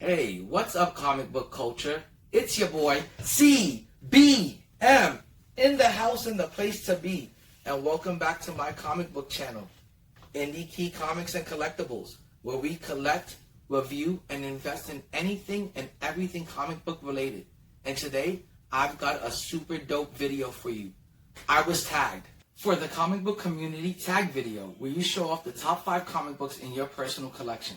Hey, what's up, comic book culture? It's your boy, CBM, in the house and the place to be. And welcome back to my comic book channel, Indie Key Comics and Collectibles, where we collect, review, and invest in anything and everything comic book related. And today, I've got a super dope video for you. I was tagged for the comic book community tag video, where you show off the top 5 comic books in your personal collection,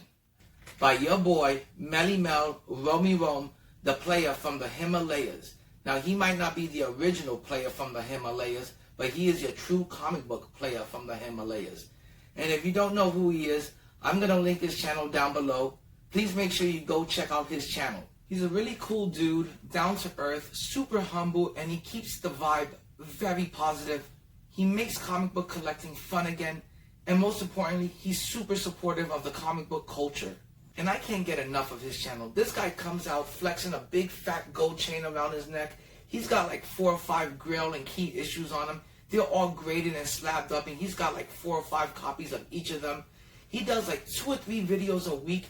by your boy, Melly Mel Romy Rome, the player from the Himalayas. Now, he might not be the original player from the Himalayas, but he is your true comic book player from the Himalayas. And if you don't know who he is, I'm going to link his channel down below. Please make sure you go check out his channel. He's a really cool dude, down to earth, super humble, and he keeps the vibe very positive. He makes comic book collecting fun again, and most importantly, he's super supportive of the comic book culture. And I can't get enough of his channel. This guy comes out flexing a big fat gold chain around his neck. He's got like 4 or 5 Grail and Key issues on him. They're all graded and slabbed up, and he's got like 4 or 5 copies of each of them. He does like 2 or 3 videos a week,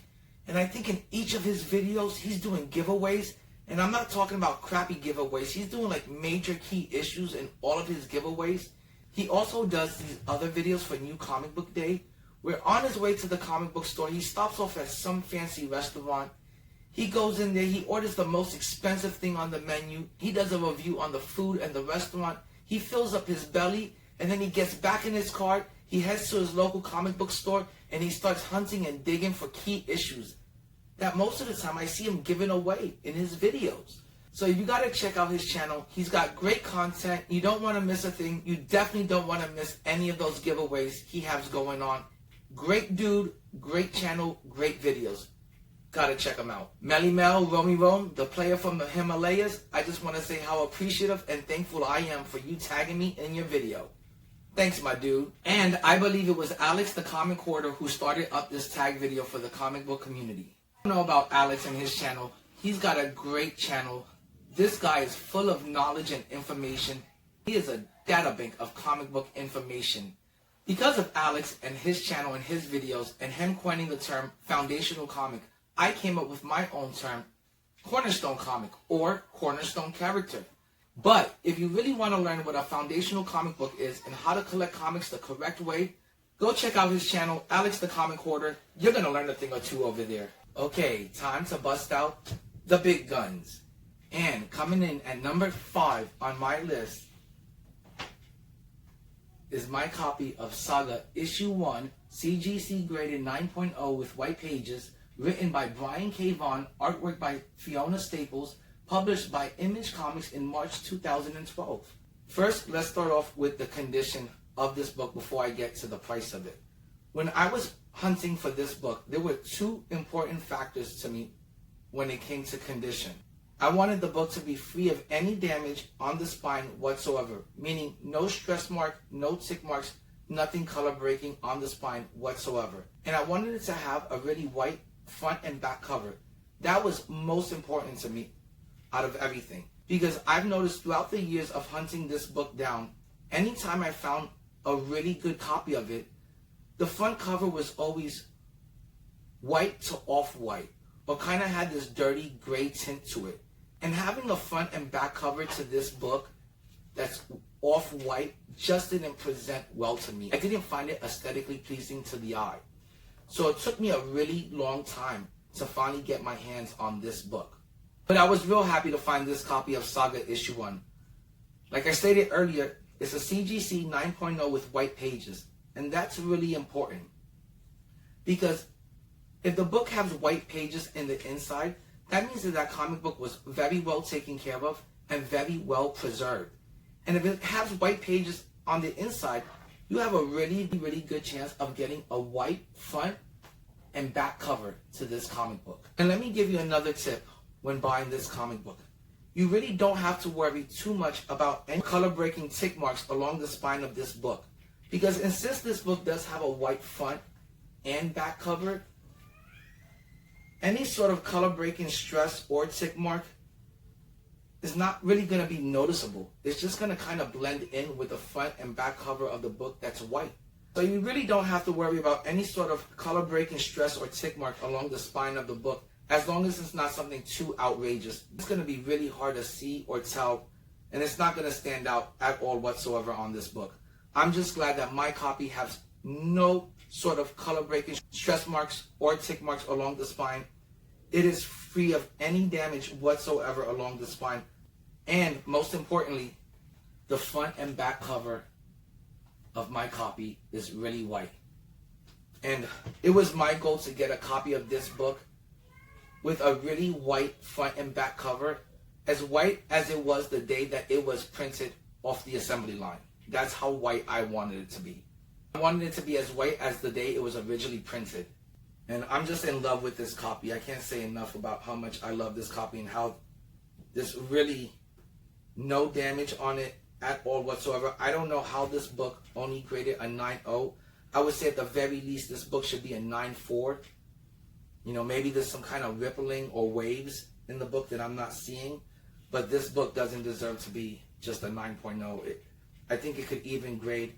and I think in each of his videos, he's doing giveaways. And I'm not talking about crappy giveaways. He's doing like major key issues in all of his giveaways. He also does these other videos for New Comic Book Day, where on his way to the comic book store, he stops off at some fancy restaurant. He goes in there, he orders the most expensive thing on the menu. He does a review on the food and the restaurant. He fills up his belly, and then he gets back in his car. He heads to his local comic book store, and he starts hunting and digging for key issues that most of the time I see him giving away in his videos. So you got to check out his channel. He's got great content. You don't want to miss a thing. You definitely don't want to miss any of those giveaways he has going on. Great dude, great channel, great videos. Gotta check him out. Melly Mel Romy Rome, the player from the Himalayas. I just want to say how appreciative and thankful I am for you tagging me in your video. Thanks, my dude. And I believe it was Alex the Comic Hoarder who started up this tag video for the comic book community. I don't know about Alex and his channel. He's got a great channel. This guy is full of knowledge and information. He is a databank of comic book information. Because of Alex and his channel and his videos and him coining the term foundational comic, I came up with my own term, cornerstone comic or cornerstone character. But if you really want to learn what a foundational comic book is and how to collect comics the correct way, go check out his channel, Alex the Comic Hoarder. You're going to learn a thing or two over there. Okay, time to bust out the big guns. And coming in at number 5 on my list is my copy of Saga Issue 1, CGC graded 9.0 with white pages, written by Brian K. Vaughan, artwork by Fiona Staples, published by Image Comics in March 2012. First, let's start off with the condition of this book before I get to the price of it. When I was hunting for this book, there were 2 important factors to me when it came to condition. I wanted the book to be free of any damage on the spine whatsoever, meaning no stress mark, no tick marks, nothing color breaking on the spine whatsoever. And I wanted it to have a really white front and back cover. That was most important to me out of everything, because I've noticed throughout the years of hunting this book down, anytime I found a really good copy of it, the front cover was always white to off-white, or kind of had this dirty gray tint to it. And having a front and back cover to this book that's off-white just didn't present well to me. I didn't find it aesthetically pleasing to the eye. So it took me a really long time to finally get my hands on this book. But I was real happy to find this copy of Saga Issue 1. Like I stated earlier, it's a CGC 9.0 with white pages. And that's really important, because if the book has white pages in the inside, that means that comic book was very well taken care of and very well preserved. And if it has white pages on the inside, you have a really, really good chance of getting a white front and back cover to this comic book. And let me give you another tip when buying this comic book. You really don't have to worry too much about any color breaking tick marks along the spine of this book. Because since this book does have a white front and back cover, any sort of color breaking stress or tick mark is not really going to be noticeable. It's just going to kind of blend in with the front and back cover of the book that's white. So you really don't have to worry about any sort of color breaking stress or tick mark along the spine of the book as long as it's not something too outrageous, it's going to be really hard to see or tell, and it's not going to stand out at all whatsoever on this book. I'm just glad that my copy has no sort of color breakage, stress marks, or tick marks along the spine. It is free of any damage whatsoever along the spine. And most importantly, the front and back cover of my copy is really white. And it was my goal to get a copy of this book with a really white front and back cover, as white as it was the day that it was printed off the assembly line. That's how white I wanted it to be. I wanted it to be as white as the day it was originally printed. And I'm just in love with this copy. I can't say enough about how much I love this copy and how there's really no damage on it at all whatsoever. I don't know how this book only graded a 9.0. I would say at the very least this book should be a 9.4. You know, maybe there's some kind of rippling or waves in the book that I'm not seeing, but this book doesn't deserve to be just a 9.0. I think it could even grade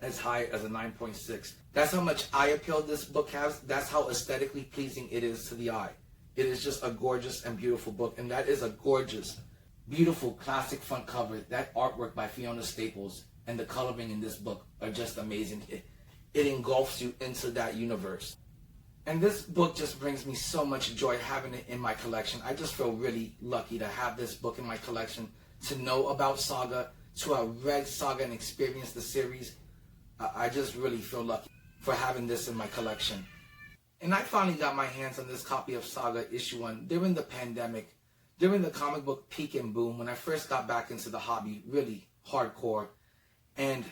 as high as a 9.6. That's how much eye appeal this book has. That's how aesthetically pleasing it is to the eye. It is just a gorgeous and beautiful book, and that is a gorgeous, beautiful classic front cover. That artwork by Fiona Staples and the coloring in this book are just amazing. It engulfs you into that universe. And this book just brings me so much joy having it in my collection. I just feel really lucky to have this book in my collection, to know about Saga, to have read Saga and experienced the series. I just really feel lucky for having this in my collection. And I finally got my hands on this copy of Saga issue 1 during the pandemic, during the comic book peak and boom, when I first got back into the hobby, really hardcore. And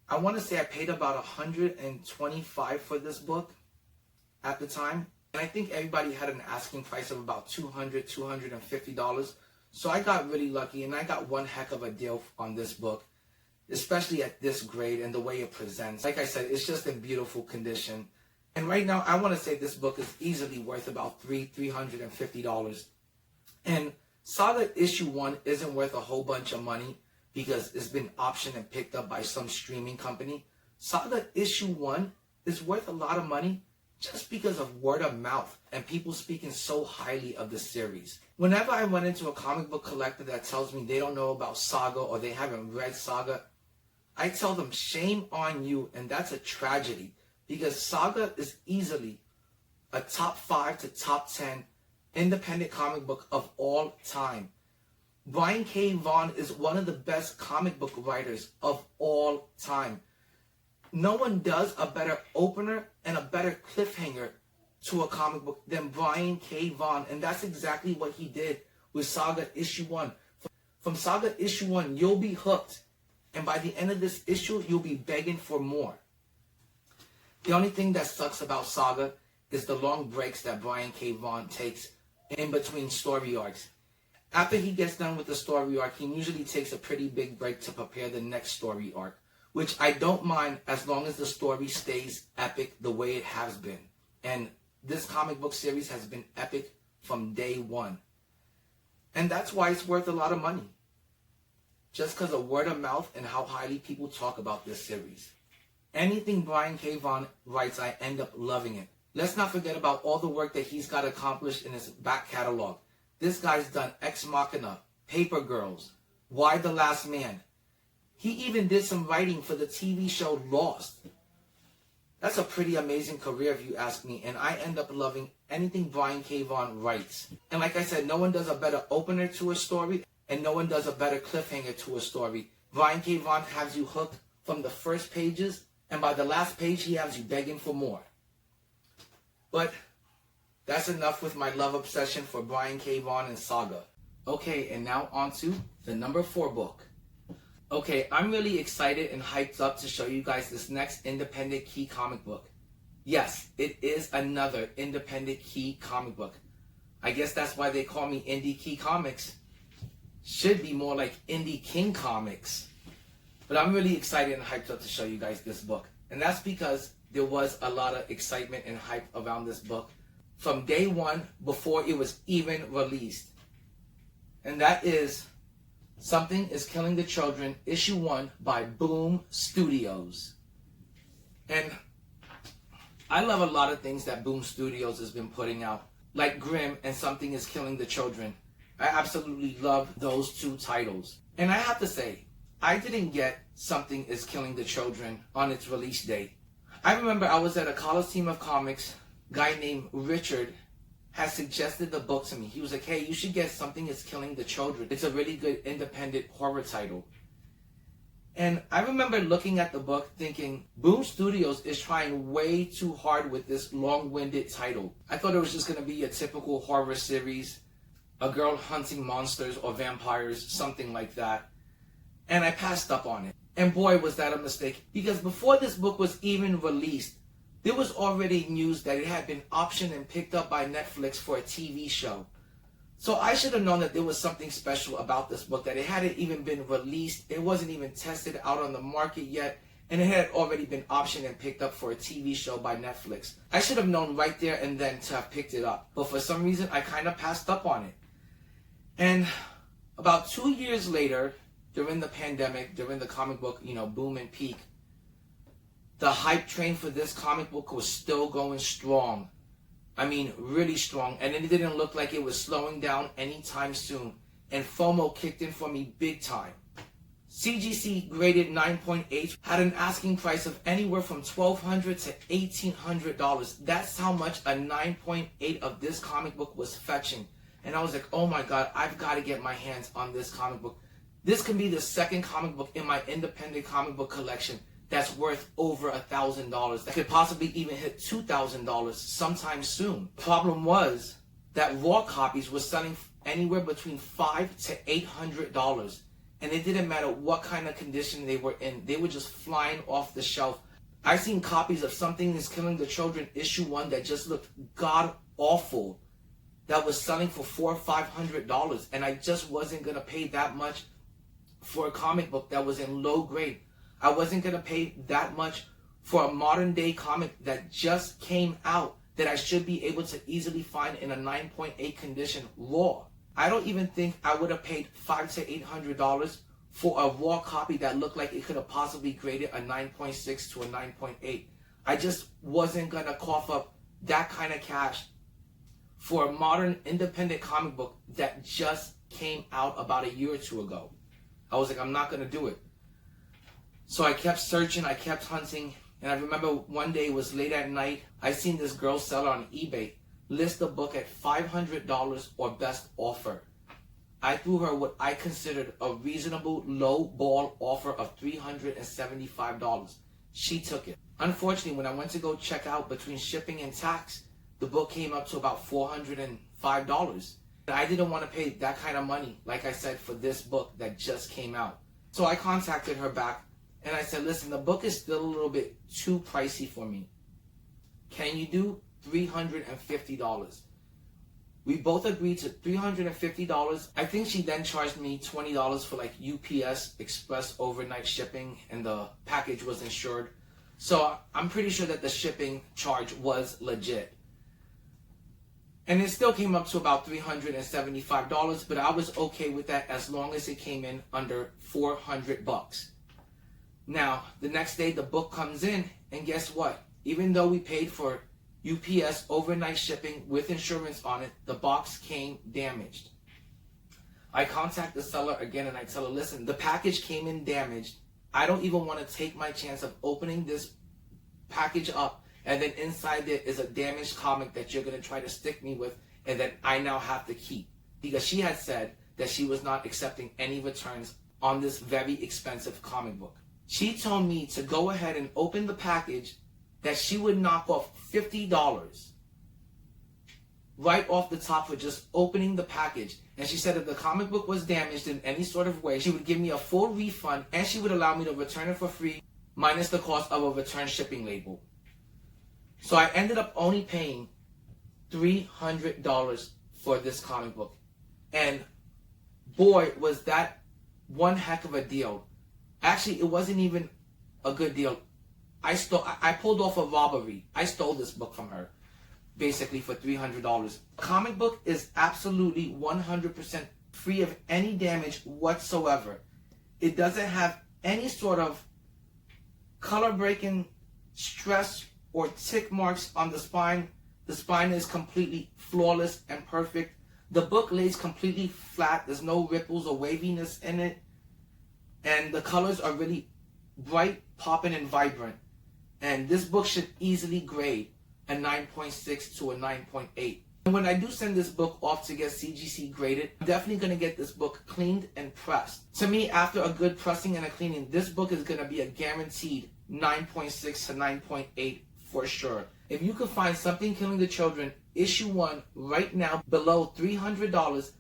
I want to say I paid about $125 for this book at the time. And I think everybody had an asking price of about $200, $250. So I got really lucky, and I got one heck of a deal on this book, especially at this grade and the way it presents. Like I said, it's just in beautiful condition. And right now, I want to say this book is easily worth about $350. And Saga issue 1 isn't worth a whole bunch of money because it's been optioned and picked up by some streaming company. Saga issue 1 is worth a lot of money just because of word of mouth and people speaking so highly of the series. Whenever I run into a comic book collector that tells me they don't know about Saga or they haven't read Saga, I tell them shame on you, and that's a tragedy, because Saga is easily a top 5 to top 10 independent comic book of all time. Brian K. Vaughan is one of the best comic book writers of all time. No one does a better opener and a better cliffhanger to a comic book than Brian K. Vaughan, and that's exactly what he did with Saga issue 1. From Saga issue 1, you'll be hooked, and by the end of this issue, you'll be begging for more. The only thing that sucks about Saga is the long breaks that Brian K. Vaughan takes in between story arcs. After he gets done with the story arc, he usually takes a pretty big break to prepare the next story arc, which I don't mind as long as the story stays epic the way it has been. And this comic book series has been epic from day one. And that's why it's worth a lot of money. Just because of word of mouth and how highly people talk about this series. Anything Brian K. Vaughan writes, I end up loving it. Let's not forget about all the work that he's got accomplished in his back catalog. This guy's done Ex Machina, Paper Girls, Why the Last Man. He even did some writing for the TV show Lost. That's a pretty amazing career if you ask me, and I end up loving anything Brian K. Vaughan writes. And like I said, no one does a better opener to a story, and no one does a better cliffhanger to a story. Brian K. Vaughan has you hooked from the first pages, and by the last page, he has you begging for more. But that's enough with my love obsession for Brian K. Vaughan and Saga. Okay, and now on to the number 4 book. Okay, I'm really excited and hyped up to show you guys this next independent key comic book. Yes, it is another independent key comic book. I guess that's why they call me Indie Key Comics. Should be more like Indie King Comics. But I'm really excited and hyped up to show you guys this book. And that's because there was a lot of excitement and hype around this book from day one before it was even released. And that is Something is Killing the Children, issue 1 by Boom Studios. And I love a lot of things that Boom Studios has been putting out. like Grimm and Something is Killing the Children. I absolutely love those two titles. And I have to say, I didn't get Something is Killing the Children on its release date. I remember I was at a Coliseum of Comics. A guy named Richard had suggested the book to me. He was like, hey, you should get Something is Killing the Children. It's a really good independent horror title. And I remember looking at the book thinking, Boom Studios is trying way too hard with this long-winded title. I thought it was just going to be a typical horror series, a girl hunting monsters or vampires, something like that. And I passed up on it. And boy, was that a mistake. Because before this book was even released, there was already news that it had been optioned and picked up by Netflix for a TV show. So I should have known that there was something special about this book, that it hadn't even been released, it wasn't even tested out on the market yet, and it had already been optioned and picked up for a TV show by Netflix. I should have known right there and then to have picked it up, but for some reason I kind of passed up on it. And about 2 years later, during the pandemic, during the comic book, boom and peak, the hype train for this comic book was still going strong. I mean, really strong. And it didn't look like it was slowing down anytime soon. And FOMO kicked in for me big time. CGC graded 9.8, had an asking price of anywhere from $1,200 to $1,800. That's how much a 9.8 of this comic book was fetching. And I was like, oh my God, I've got to get my hands on this comic book. This can be the second comic book in my independent comic book collection that's worth over $1,000. That could possibly even hit $2,000 sometime soon. Problem was that raw copies were selling anywhere between $500 to $800. And it didn't matter what kind of condition they were in. They were just flying off the shelf. I seen copies of Something is Killing the Children issue 1 that just looked god awful, that was selling for $400 or $500. And I just wasn't going to pay that much for a comic book that was in low grade. I wasn't going to pay that much for a modern day comic that just came out that I should be able to easily find in a 9.8 condition raw. I don't even think I would have paid $500 to $800 for a raw copy that looked like it could have possibly graded a 9.6 to a 9.8. I just wasn't going to cough up that kind of cash for a modern independent comic book that just came out about a year or two ago. I was like, I'm not going to do it. So I kept searching, I kept hunting, and I remember one day, it was late at night, I seen this girl seller on eBay list the book at $500 or best offer. I threw her what I considered a reasonable low ball offer of $375. She took it. Unfortunately, when I went to go check out between shipping and tax, the book came up to about $405. I didn't want to pay that kind of money, like I said, for this book that just came out. So I contacted her back. And I said, listen, the book is still a little bit too pricey for me. Can you do $350? We both agreed to $350. I think she then charged me $20 for like UPS Express overnight shipping, and the package was insured. So I'm pretty sure that the shipping charge was legit. And it still came up to about $375, but I was okay with that as long as it came in under $400. Now, the next day the book comes in, and guess what? Even though we paid for UPS overnight shipping with insurance on it, the box came damaged. I contact the seller again and I tell her, listen, the package came in damaged. I don't even want to take my chance of opening this package up and then inside there is a damaged comic that you're going to try to stick me with and that I now have to keep. Because she had said that she was not accepting any returns on this very expensive comic book. She told me to go ahead and open the package, that she would knock off $50 right off the top for just opening the package. And she said if the comic book was damaged in any sort of way, she would give me a full refund and she would allow me to return it for free, minus the cost of a return shipping label. So I ended up only paying $300 for this comic book. And boy, was that one heck of a deal. Actually, it wasn't even a good deal. I pulled off a robbery. I stole this book from her, basically for $300. Comic book is absolutely 100% free of any damage whatsoever. It doesn't have any sort of color breaking, stress, or tick marks on the spine. The spine is completely flawless and perfect. The book lays completely flat. There's no ripples or waviness in it. And the colors are really bright, popping, and vibrant. And this book should easily grade a 9.6 to a 9.8. And when I do send this book off to get CGC graded, I'm definitely going to get this book cleaned and pressed. To me, after a good pressing and a cleaning, this book is going to be a guaranteed 9.6 to 9.8 for sure. If you can find Something Killing the Children, issue 1 right now below $300,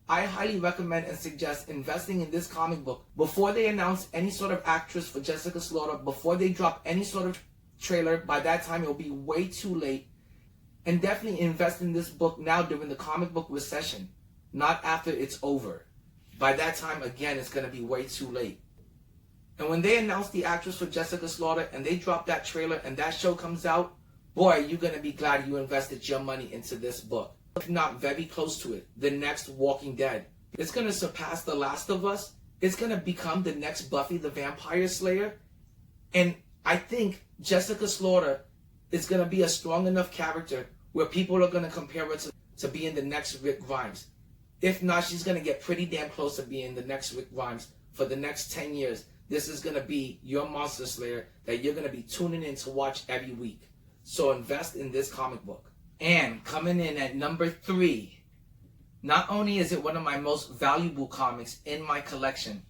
I highly recommend and suggest investing in this comic book before they announce any sort of actress for Jessica Slaughter, before they drop any sort of trailer. By that time, it'll be way too late. And definitely invest in this book now during the comic book recession, not after it's over. By that time, again, it's going to be way too late. And when they announce the actress for Jessica Slaughter and they drop that trailer and that show comes out, boy, you're going to be glad you invested your money into this book. If not very close to it, the next Walking Dead. It's going to surpass The Last of Us. It's going to become the next Buffy the Vampire Slayer. And I think Jessica Slaughter is going to be a strong enough character where people are going to compare her to being the next Rick Grimes. If not, she's going to get pretty damn close to being the next Rick Grimes for the next 10 years. This is going to be your monster slayer that you're going to be tuning in to watch every week. So invest in this comic book. And coming in at number 3, not only is it one of my most valuable comics in my collection,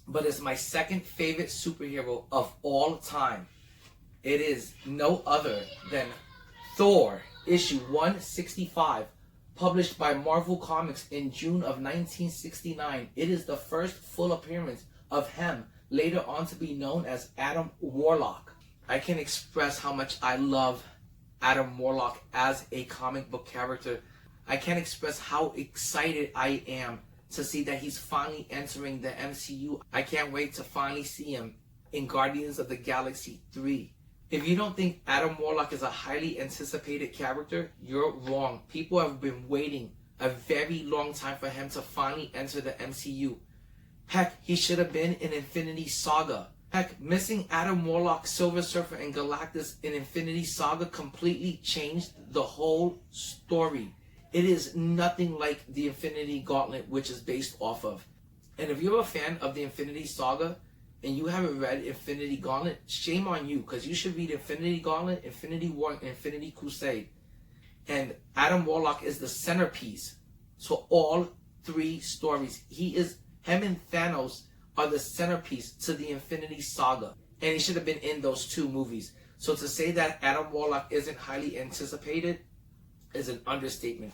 but it's my second favorite superhero of all time. It is no other than Thor, issue 165, published by Marvel Comics in June of 1969. It is the first full appearance of him, later on to be known as Adam Warlock. I can express how much I love Adam Warlock as a comic book character. I can't express how excited I am to see that he's finally entering the MCU. I can't wait to finally see him in Guardians of the Galaxy 3. If you don't think Adam Warlock is a highly anticipated character, you're wrong. People have been waiting a very long time for him to finally enter the MCU. Heck, he should have been in Infinity Saga. Heck, missing Adam Warlock, Silver Surfer, and Galactus in Infinity Saga completely changed the whole story. It is nothing like the Infinity Gauntlet, which is based off of. And if you're a fan of the Infinity Saga and you haven't read Infinity Gauntlet, shame on you, because you should read Infinity Gauntlet, Infinity War, and Infinity Crusade. And Adam Warlock is the centerpiece to all 3 stories. Him and Thanos are the centerpiece to the Infinity Saga. And he should have been in those 2 movies. So to say that Adam Warlock isn't highly anticipated is an understatement.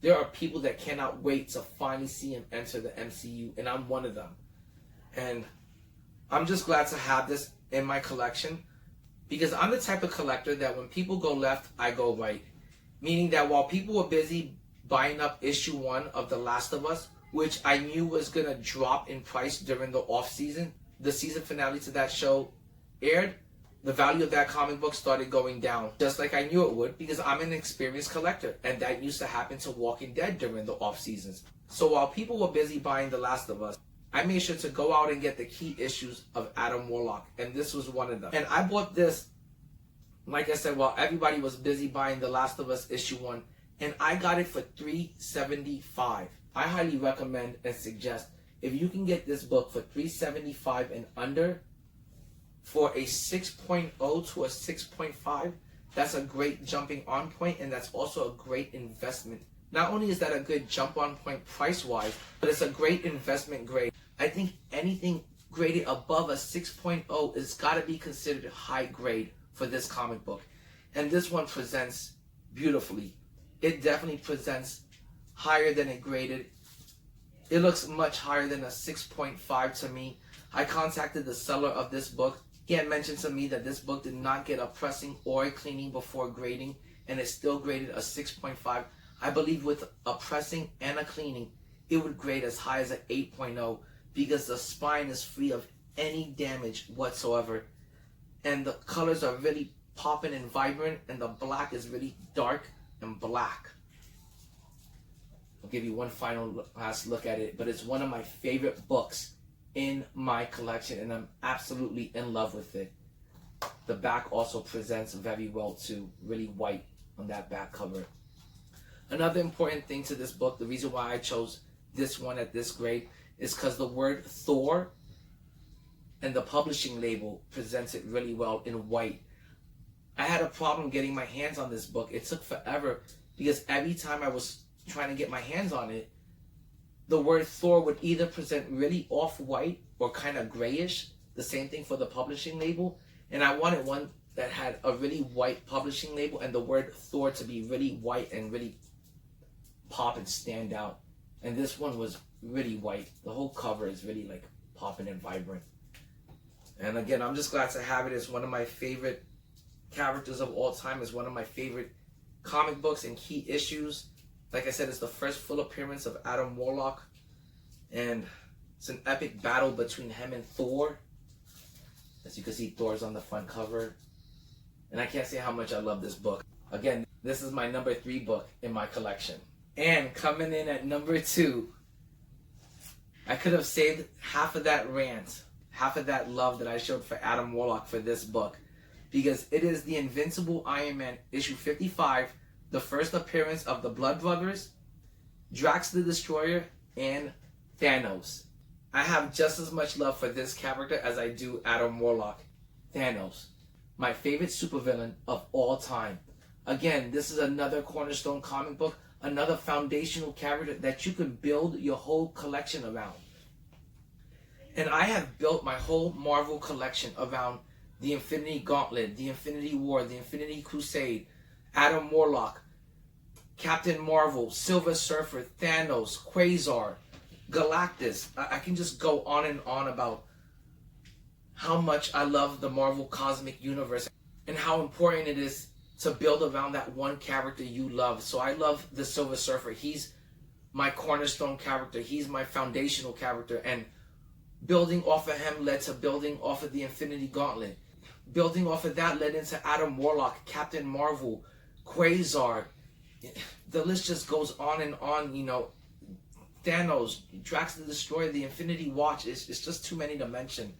There are people that cannot wait to finally see him enter the MCU, and I'm one of them. And I'm just glad to have this in my collection, because I'm the type of collector that when people go left, I go right. Meaning that while people were busy buying up issue 1 of The Last of Us, which I knew was going to drop in price during the off-season, the season finale to that show aired, the value of that comic book started going down, just like I knew it would, because I'm an experienced collector, and that used to happen to Walking Dead during the off-seasons. So while people were busy buying The Last of Us, I made sure to go out and get the key issues of Adam Warlock, and this was one of them. And I bought this, like I said, while everybody was busy buying The Last of Us issue 1, and I got it for $3.75. I highly recommend and suggest, if you can get this book for $3.75 and under, for a 6.0 to a 6.5, that's a great jumping on point, and that's also a great investment. Not only is that a good jump on point price-wise, but it's a great investment grade. I think anything graded above a 6.0 is got to be considered high grade for this comic book. And this one presents beautifully. It definitely presents higher than it graded. It looks much higher than a 6.5 to me. I contacted the seller of this book. He had mentioned to me that this book did not get a pressing or a cleaning before grading, and it still graded a 6.5. I believe with a pressing and a cleaning, it would grade as high as an 8.0, because the spine is free of any damage whatsoever. And the colors are really popping and vibrant, and the black is really dark and black. I'll give you one final last look at it, but it's one of my favorite books in my collection, and I'm absolutely in love with it. The back also presents very well too, really white on that back cover. Another important thing to this book, the reason why I chose this one at this grade, is because the word Thor and the publishing label presents it really well in white. I had a problem getting my hands on this book. It took forever because every time I was trying to get my hands on it, the word Thor would either present really off-white or kind of grayish. The same thing for the publishing label. And I wanted one that had a really white publishing label and the word Thor to be really white and really pop and stand out. And this one was really white. The whole cover is really like popping and vibrant. And again, I'm just glad to have it. It's one of my favorite characters of all time. It's one of my favorite comic books and key issues. Like I said, it's the first full appearance of Adam Warlock. And it's an epic battle between him and Thor. As you can see, Thor's on the front cover. And I can't say how much I love this book. Again, this is my number 3 book in my collection. And coming in at number 2, I could have saved half of that rant, half of that love that I showed for Adam Warlock for this book, because it is the Invincible Iron Man issue 55, the first appearance of the Blood Brothers, Drax the Destroyer, and Thanos. I have just as much love for this character as I do Adam Warlock. Thanos, my favorite supervillain of all time. Again, this is another cornerstone comic book, another foundational character that you can build your whole collection around. And I have built my whole Marvel collection around the Infinity Gauntlet, the Infinity War, the Infinity Crusade, Adam Warlock, Captain Marvel, Silver Surfer, Thanos, Quasar, Galactus. I can just go on and on about how much I love the Marvel Cosmic Universe and how important it is to build around that one character you love. So I love the Silver Surfer. He's my cornerstone character. He's my foundational character. And building off of him led to building off of the Infinity Gauntlet. Building off of that led into Adam Warlock, Captain Marvel, Quasar. The list just goes on and on, you know. Thanos, Drax the Destroyer, the Infinity Watch. It's just too many to mention.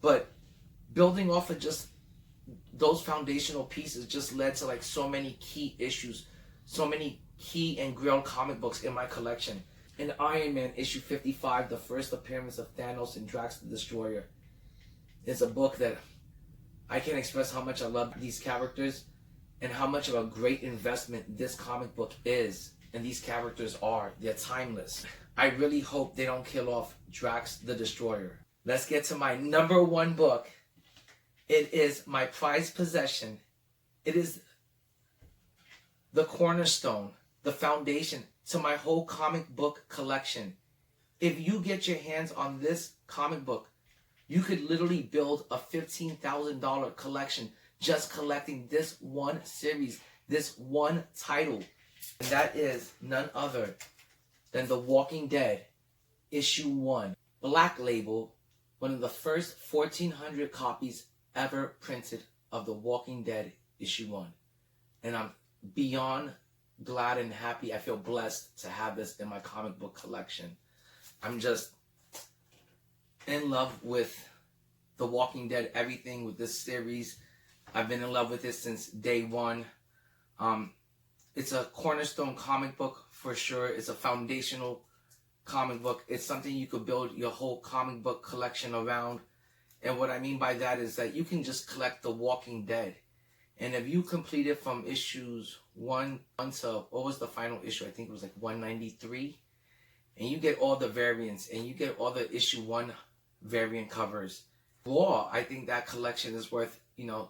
But building off of just those foundational pieces just led to like so many key issues, so many key and grail comic books in my collection. In Iron Man issue 55, the first appearance of Thanos and Drax the Destroyer, is a book that I can't express how much I love these characters and how much of a great investment this comic book is. And these characters are. They're timeless. I really hope they don't kill off Drax the Destroyer. Let's get to my number 1 book. It is my prized possession. It is the cornerstone, the foundation to my whole comic book collection. If you get your hands on this comic book, you could literally build a $15,000 collection just collecting this one series, this one title. And that is none other than The Walking Dead, issue 1. Black Label, one of the first 1,400 copies ever printed of The Walking Dead, issue 1. And I'm beyond glad and happy. I feel blessed to have this in my comic book collection. I'm just in love with The Walking Dead, everything with this series. I've been in love with it since day one. It's a cornerstone comic book for sure. It's a foundational comic book. It's something you could build your whole comic book collection around. And what I mean by that is that you can just collect The Walking Dead. And if you complete it from issues 1 to, what was the final issue? I think it was like 193. And you get all the variants and you get all the issue 1 variant covers. Raw, I think that collection is worth, $7,000,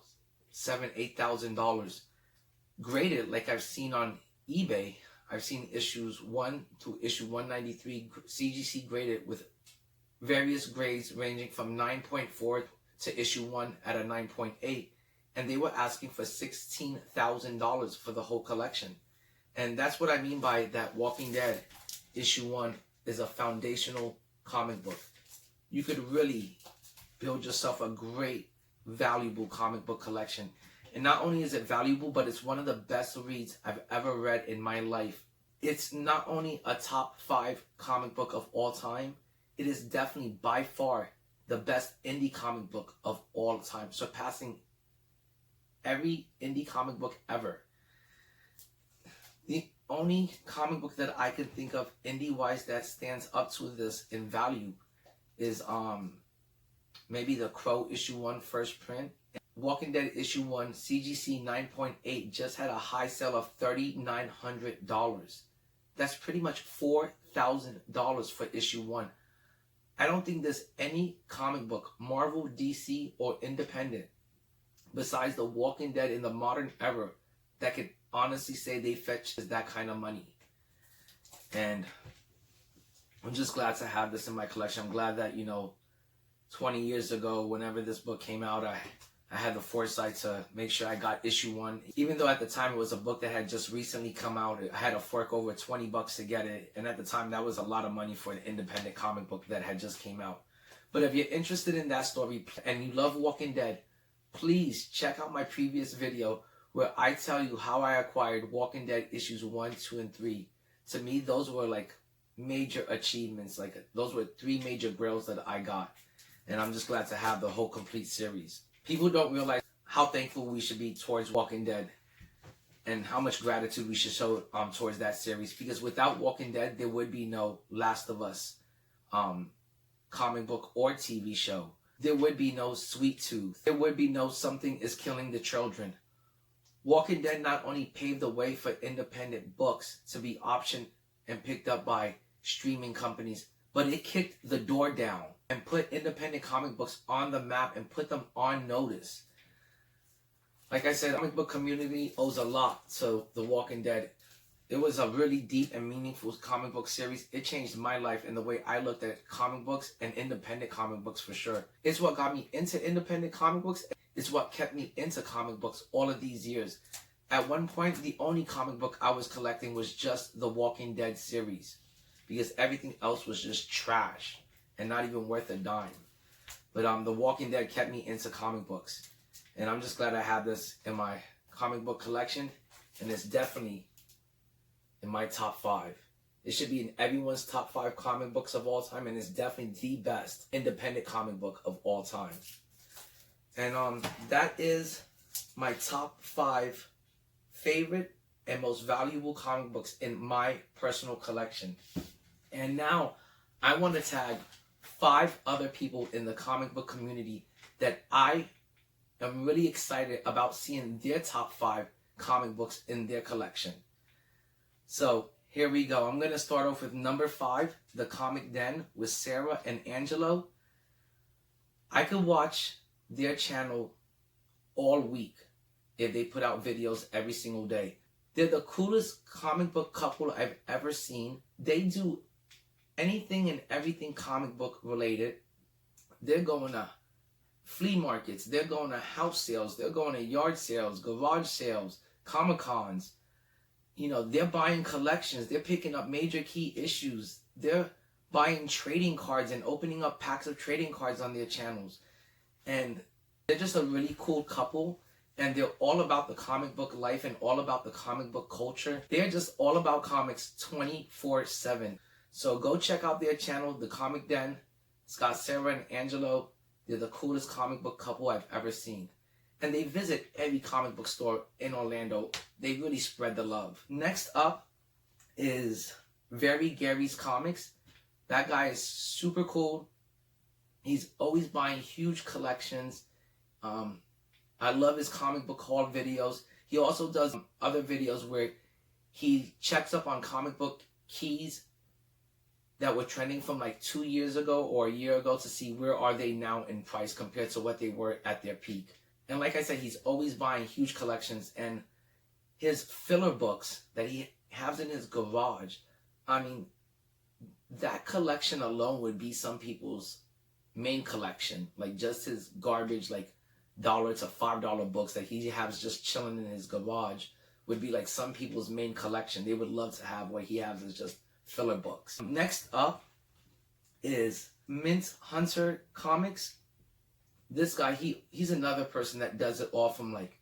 $8,000. Graded, like I've seen on eBay, I've seen issues 1 to issue 193 CGC graded with various grades ranging from 9.4 to issue 1 at a 9.8. And they were asking for $16,000 for the whole collection. And that's what I mean by that Walking Dead issue 1 is a foundational comic book. You could really build yourself a great, valuable comic book collection. And not only is it valuable, but it's one of the best reads I've ever read in my life. It's not only a top 5 comic book of all time, it is definitely by far the best indie comic book of all time, surpassing every indie comic book ever. The only comic book that I can think of indie-wise that stands up to this in value is maybe the Crow issue 1 first print. Walking Dead issue 1 CGC 9.8 just had a high sale of $3,900. That's pretty much $4,000 for issue 1. I don't think there's any comic book, Marvel, DC, or independent, besides The Walking Dead in the modern era, that could honestly say they fetched that kind of money. And I'm just glad to have this in my collection. I'm glad that, 20 years ago, whenever this book came out, I had the foresight to make sure I got issue 1. Even though at the time it was a book that had just recently come out, I had to fork over $20 to get it. And at the time, that was a lot of money for an independent comic book that had just came out. But if you're interested in that story and you love Walking Dead, please check out my previous video where I tell you how I acquired Walking Dead issues 1, 2, and 3. To me, those were like major achievements. Like those were 3 major grails that I got. And I'm just glad to have the whole complete series. People don't realize how thankful we should be towards Walking Dead and how much gratitude we should show towards that series. Because without Walking Dead, there would be no Last of Us comic book or TV show. There would be no Sweet Tooth. There would be no Something is Killing the Children. Walking Dead not only paved the way for independent books to be optioned and picked up by streaming companies, but it kicked the door down and put independent comic books on the map and put them on notice. Like I said, the comic book community owes a lot to The Walking Dead. It was a really deep and meaningful comic book series. It changed my life and the way I looked at comic books and independent comic books for sure. It's what got me into independent comic books. It's what kept me into comic books all of these years. At one point, the only comic book I was collecting was just The Walking Dead series, because everything else was just trash and not even worth a dime. But The Walking Dead kept me into comic books. And I'm just glad I have this in my comic book collection. And it's definitely in my top 5. It should be in everyone's top 5 comic books of all time. And it's definitely the best independent comic book of all time. And that is my top 5 favorite and most valuable comic books in my personal collection. And now I want to tag 5 other people in the comic book community that I am really excited about seeing their top 5 comic books in their collection. So here we go. I'm going to start off with number 5, The Comic Den with Sarah and Angelo. I could watch their channel all week if they put out videos every single day. They're the coolest comic book couple I've ever seen. They do anything and everything comic book related. They're going to flea markets. They're going to house sales. They're going to yard sales, garage sales, Comic-Cons. They're buying collections. They're picking up major key issues. They're buying trading cards and opening up packs of trading cards on their channels. And they're just a really cool couple. And they're all about the comic book life and all about the comic book culture. They're just all about comics 24/7. So go check out their channel, The Comic Den. It's got Sarah and Angelo. They're the coolest comic book couple I've ever seen. And they visit every comic book store in Orlando. They really spread the love. Next up is Very Gary's Comics. That guy is super cool. He's always buying huge collections. I love his comic book haul videos. He also does other videos where he checks up on comic book keys that were trending from like 2 years ago or a year ago to see where are they now in price compared to what they were at their peak. And like I said, he's always buying huge collections, and his filler books that he has in his garage, I mean, that collection alone would be some people's main collection. Like just his garbage, like $1 to $5 books that he has just chilling in his garage would be like some people's main collection. They would love to have what he has is just filler books. Next up is Mint Hunter Comics. This guy, he's another person that does it all from like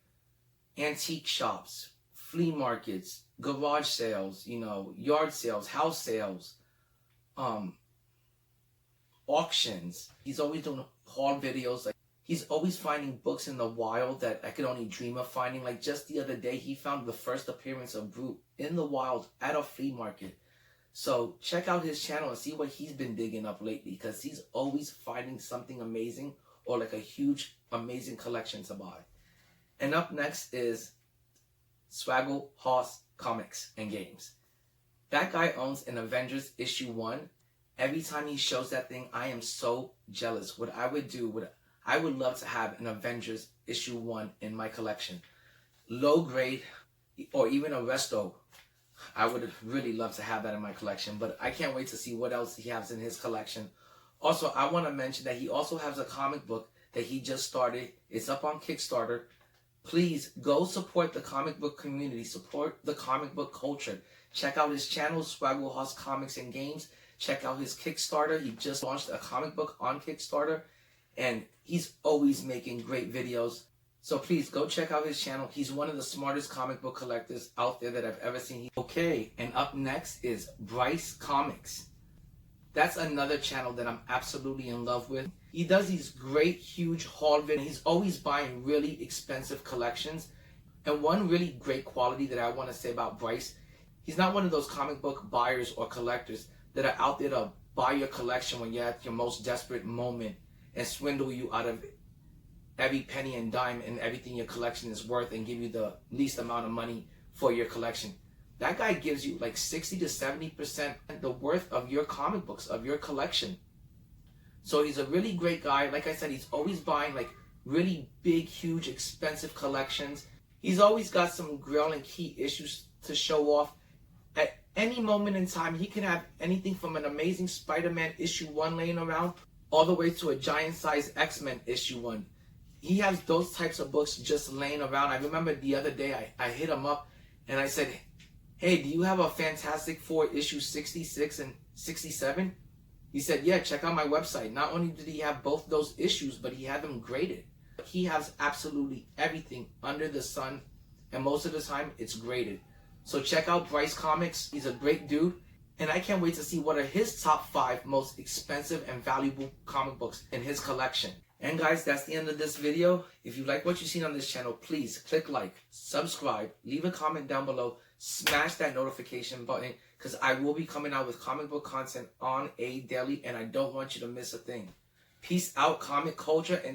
antique shops, flea markets, garage sales, yard sales, house sales, auctions. He's always doing haul videos. Like he's always finding books in the wild that I could only dream of finding. Like just the other day, he found the first appearance of Groot in the wild at a flea market. So check out his channel and see what he's been digging up lately, because he's always finding something amazing or like a huge, amazing collection to buy. And up next is Swaggle Hoss Comics and Games. That guy owns an Avengers issue 1. Every time he shows that thing, I am so jealous. What I would do, I would love to have an Avengers issue 1 in my collection. Low grade or even a resto. I would really love to have that in my collection, but I can't wait to see what else he has in his collection. Also, I want to mention that he also has a comic book that he just started. It's up on Kickstarter. Please go support the comic book community. Support the comic book culture. Check out his channel, Swaggle Hoss Comics and Games. Check out his Kickstarter. He just launched a comic book on Kickstarter, and he's always making great videos. So please go check out his channel. He's one of the smartest comic book collectors out there that I've ever seen. Okay, and up next is Bryce Comics. That's another channel that I'm absolutely in love with. He does these great, huge haul videos. He's always buying really expensive collections. And one really great quality that I want to say about Bryce, he's not one of those comic book buyers or collectors that are out there to buy your collection when you're at your most desperate moment and swindle you out of every penny and dime and everything your collection is worth and give you the least amount of money for your collection. That guy gives you like 60 to 70% the worth of your comic books, of your collection. So he's a really great guy. Like I said, he's always buying like really big, huge, expensive collections. He's always got some Grail and Key issues to show off. At any moment in time, he can have anything from an Amazing Spider-Man issue 1 laying around all the way to a giant-size X-Men issue 1. He has those types of books just laying around. I remember the other day I hit him up and I said, hey, do you have a Fantastic Four issue 66 and 67? He said, yeah, check out my website. Not only did he have both those issues, but he had them graded. He has absolutely everything under the sun, and most of the time it's graded. So check out Bryce Comics. He's a great dude, and I can't wait to see what are his top 5 most expensive and valuable comic books in his collection. And guys, that's the end of this video. If you like what you've seen on this channel, please click like, subscribe, leave a comment down below, smash that notification button, because I will be coming out with comic book content on a daily, and I don't want you to miss a thing. Peace out, comic culture, and